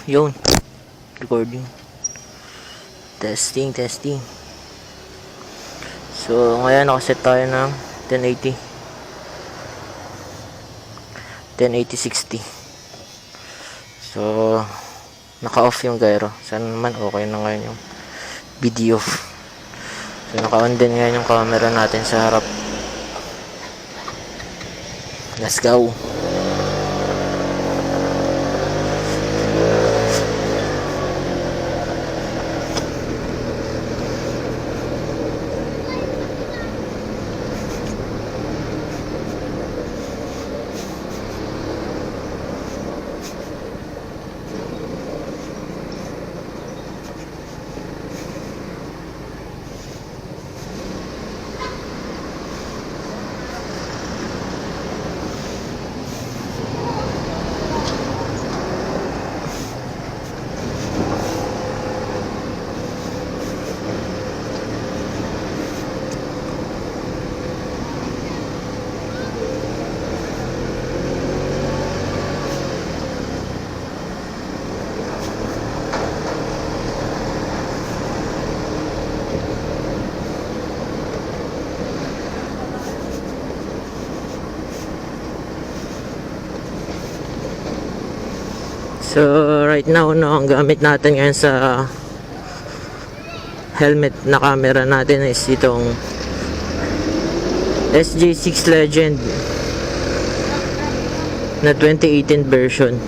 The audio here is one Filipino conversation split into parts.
Yun. Recording. Testing. So, ngayon nakaset tayo ng 1080. 1080-60. So, naka-off yung gyro. Sana naman okay na ngayon yung video. So, naka-on din ngayon yung camera natin sa harap. Let's go. So, right now, ang gamit natin ngayon sa helmet na camera natin is itong SJ6 Legend na 2018 version.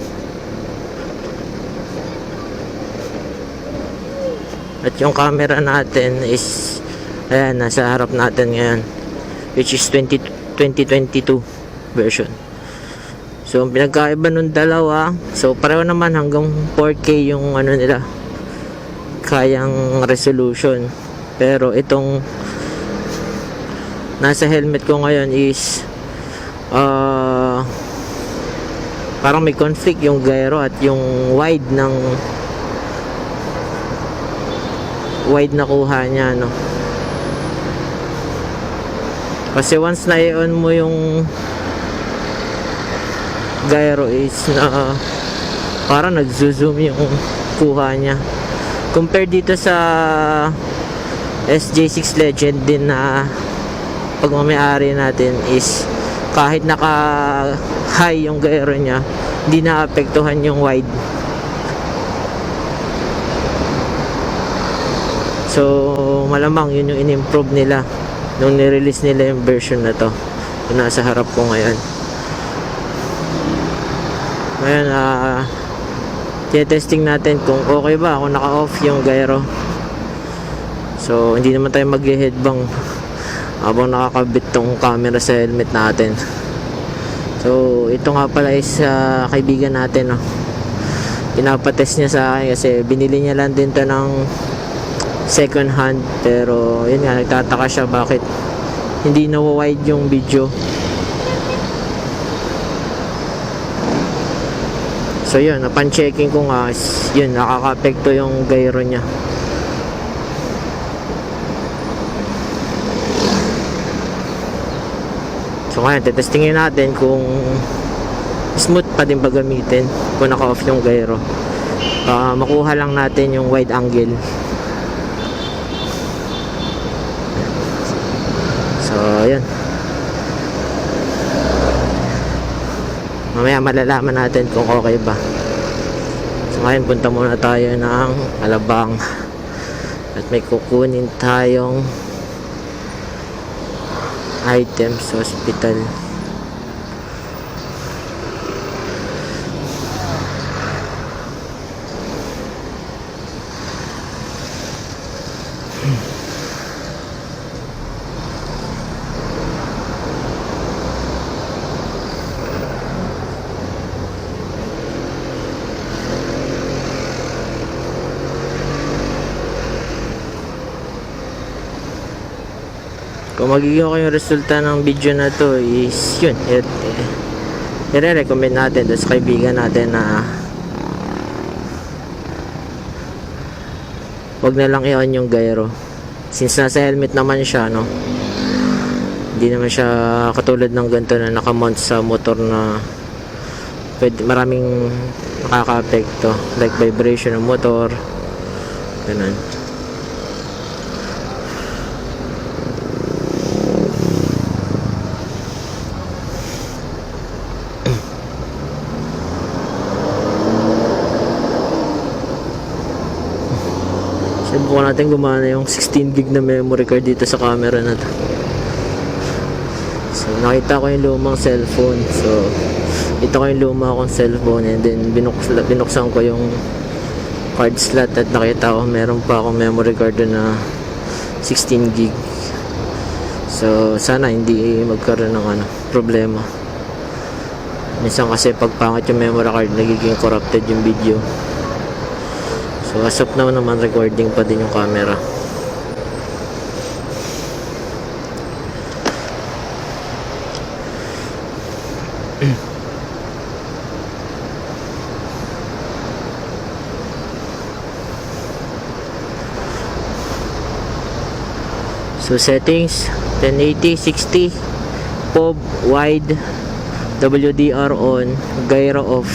At yung camera natin is, ayan, nasa harap natin ngayon, which is 2022 version. So, ang pinagkaiba nung dalawa, so pareho naman hanggang 4K yung ano nila, kayang resolution. Pero itong nasa helmet ko ngayon is parang may conflict yung gyro at yung wide na kuha niya, no. Kasi once na i-on mo yung gyro is na parang nag-zoom yung kuha niya compare dito sa SJ6 Legend din na pagmamayari natin is kahit naka high yung gyro niya hindi naapektuhan yung wide. So malamang yun yung in-improve nila nung nirelease nila yung version na to yung nasa harap ko ngayon. Ngayon, testing natin kung okay ba kung naka-off yung gyro. So, hindi naman tayo mag-headbang habang nakakabit tong camera sa helmet natin. So, ito nga pala is kaibigan natin, no. Pinapatest niya sa akin kasi binili niya lang din to ng second hand. Pero, yun nga, nagtataka siya bakit hindi na-wide yung video. So yun, napan-checking ko nga, yun, nakaka-apekto yung gyro niya. So ngayon, tetestingin natin kung smooth pa din ba gamitin kung naka-off yung gyro. Makuha lang natin yung wide angle. So yun, mamaya malalaman natin kung okay ba. So ngayon punta muna tayo ng Alabang at may kukunin tayong items sa hospital. Kung magiging okay yung resulta ng video na to is yun, i-recommend natin sa kaibigan natin na wag na lang i-on yung gyro since nasa helmet naman siya, no. Hindi naman siya katulad ng ganito na nakamount sa motor na maraming nakaka-apekto like vibration ng motor, ganun. Subukan natin gumana yung 16 gig na memory card dito sa camera na to. So nakita ko yung lumang cellphone. So ito ko yung luma akong cellphone, and then binuksan ko yung card slot at nakita ko meron pa akong memory card na 16 gig. So sana hindi magkaroon ng problema. Minsan kasi pag pangit yung memory card, nagiging corrupted yung video. So as of now naman, recording pa din yung camera. So settings 1080, 60, POV wide, WDR on, gyro off,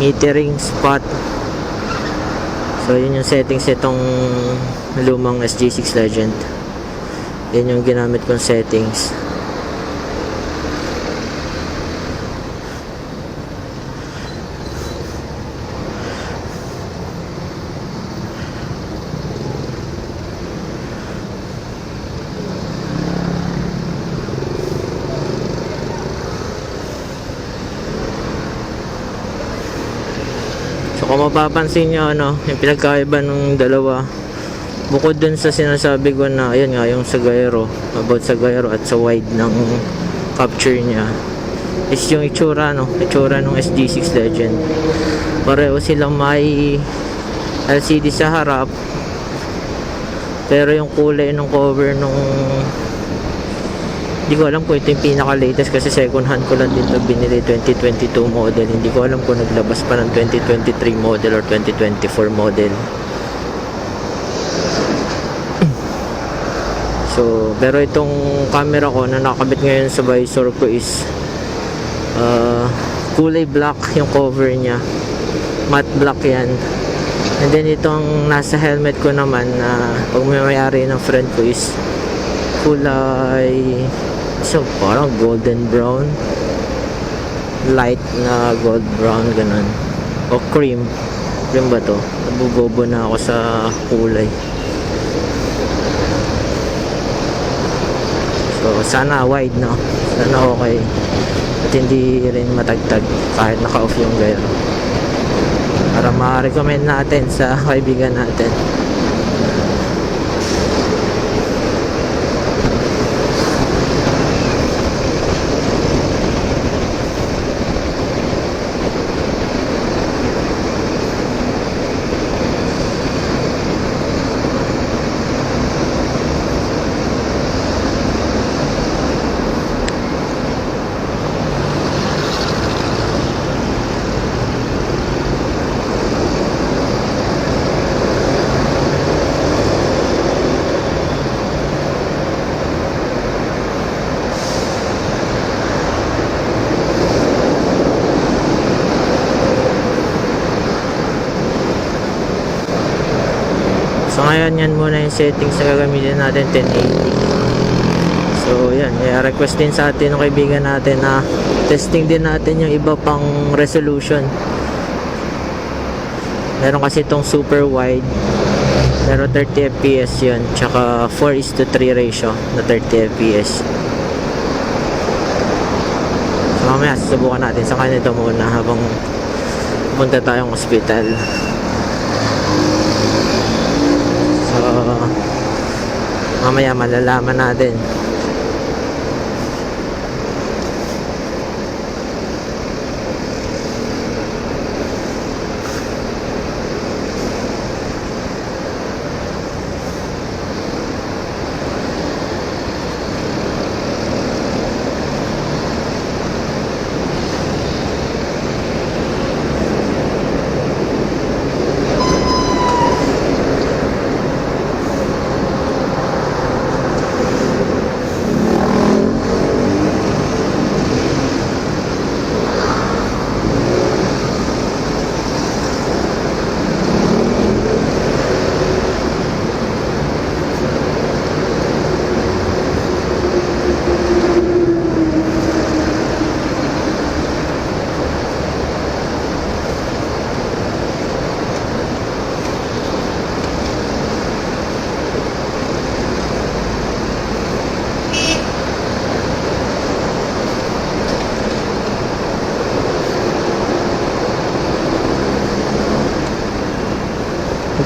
metering spot. So yun yung settings itong lumang SG6 Legend. Yan yung ginamit kong settings. So kung mapapansin nyo, yung pinagkaiba ng dalawa, bukod dun sa sinasabi ko na ayun nga yung sa gyro, about sa gyro at sa wide ng capture niya, is yung itsura ng SG6 Legend. Pareho silang may LCD sa harap, pero yung kulay ng cover nung, hindi ko alam kung ito yung pinaka latest kasi second hand ko lang din ito binili, 2022 model. Hindi ko alam kung naglabas pa ng 2023 model or 2024 model. So pero itong camera ko na nakakabit ngayon sa visor ko is kulay black yung cover nya, matte black yan. And then itong nasa helmet ko naman na pag may-ari ng friend ko is kulay, so parang golden brown, light na gold brown, ganun, o cream ba to? Nabubobo na ako sa kulay. So sana wide, sana okay at hindi rin matagtag kahit naka-off yung gyro, para ma-recommend natin sa kaibigan natin. So ngayon yan muna yung settings na gagamitin natin, 1080. So yan, request din sa atin ng kaibigan natin na testing din natin yung iba pang resolution. Meron kasi itong super wide, pero 30 fps yun, tsaka 4:3 ratio na 30 fps. So mamaya susubukan natin sa kanito muna habang punta tayong hospital. Mamaya malalaman natin.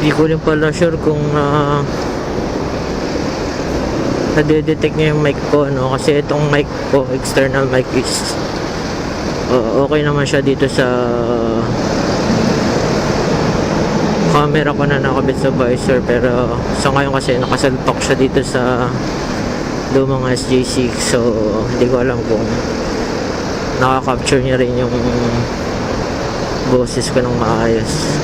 Hindi ko rin pala sure kung nade-detect niya yung mic ko, no? Kasi itong mic ko, external mic is okay naman siya dito sa camera ko na nakabit sa visor, pero sa ngayon kasi nakasalpak siya dito sa lumang SJ6, so hindi ko alam kung nakaka-capture niya rin yung boses ko ng maayos.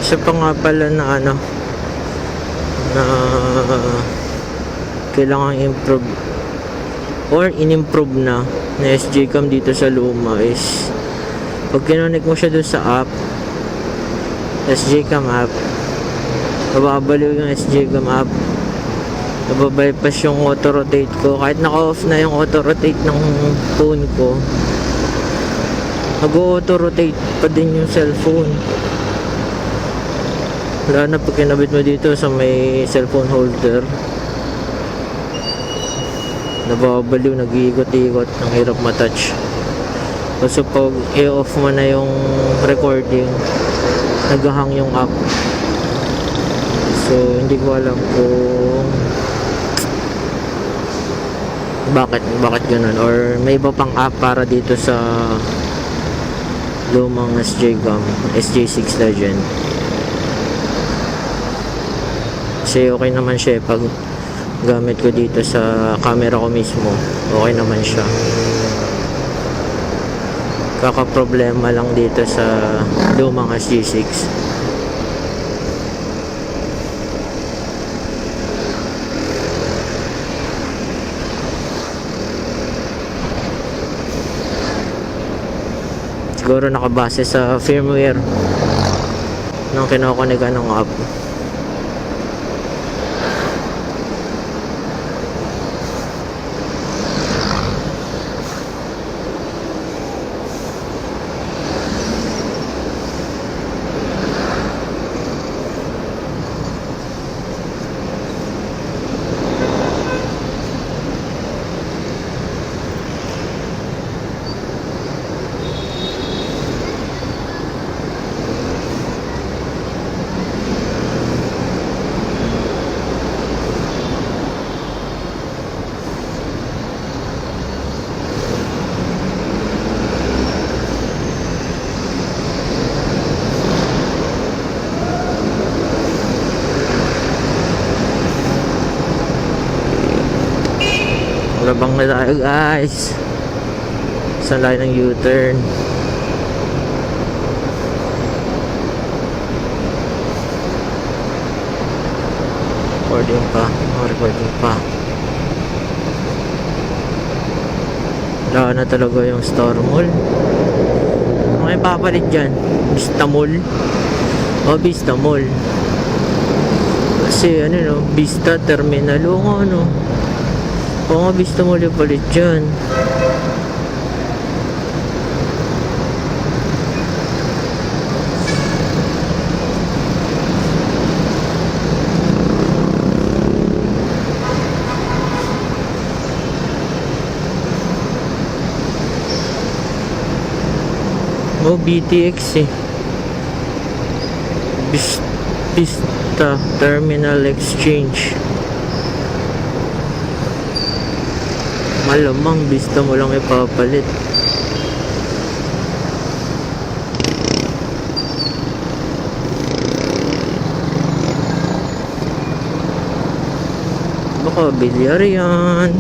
Isa pa nga pala na na kailangan improve or in-improve na SJ cam dito sa luma is pag kinonek mo siya doon sa app, SJ cam app, mababaliw yung SJ cam app, nababypass yung auto rotate ko. Kahit naka-off na yung auto rotate ng phone ko, nag-auto rotate pa din yung cellphone. Wala na pag kinabit mo dito sa may cellphone holder, nababaliw, nag-iikot-ikot, ang hirap matouch. So pag i-off mo na yung recording, naghahang yung app. So hindi ko alam kung bakit ganun, or may iba pang app para dito sa lumang SJ cam, SJ6 Legend. Kasi okay naman siya pag gamit ko dito sa camera ko mismo, okay naman siya. Kaka-problema lang dito sa lumang SJ6, siguro nakabase sa firmware ng kinokonigan ng app. Labang na tayo guys, sa line ng U-turn. Recording pa. Wala na talaga yung Star Mall. Ano kayo papalit dyan? Vista Mall? O Vista Mall? Kasi ano no, Vista Terminal o ano. Oo nga, Vista Mall yung palit dyan. Oh, BTX eh. Vista Terminal Exchange. Malamang Vista mo lang ipapalit. Baka bilyar yan.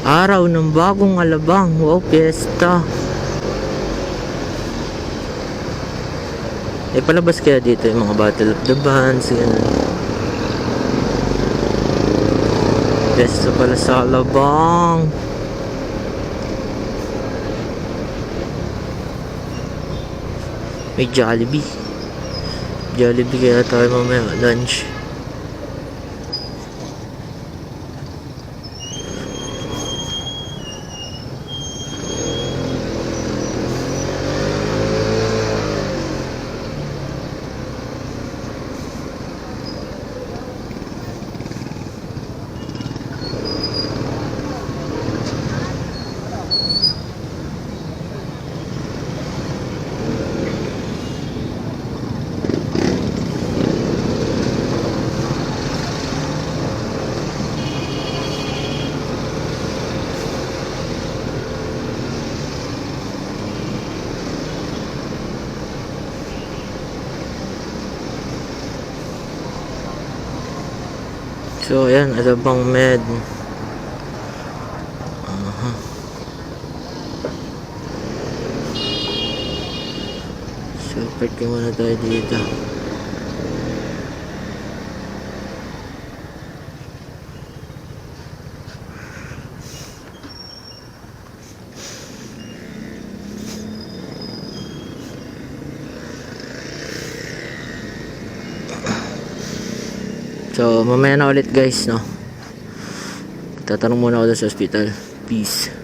Araw ng bagong alabang. Wow, piyesta. Palabas kaya dito yung mga Battle of the Bands, ganun. Piyesta pala sa alabang. May Jollibee. Jollibee kaya tayo mamaya lunch. So ayan, Alabang Med. So parking muna tayo dito. So mamaya na ulit guys, no. Tatanong muna ako sa hospital. Peace.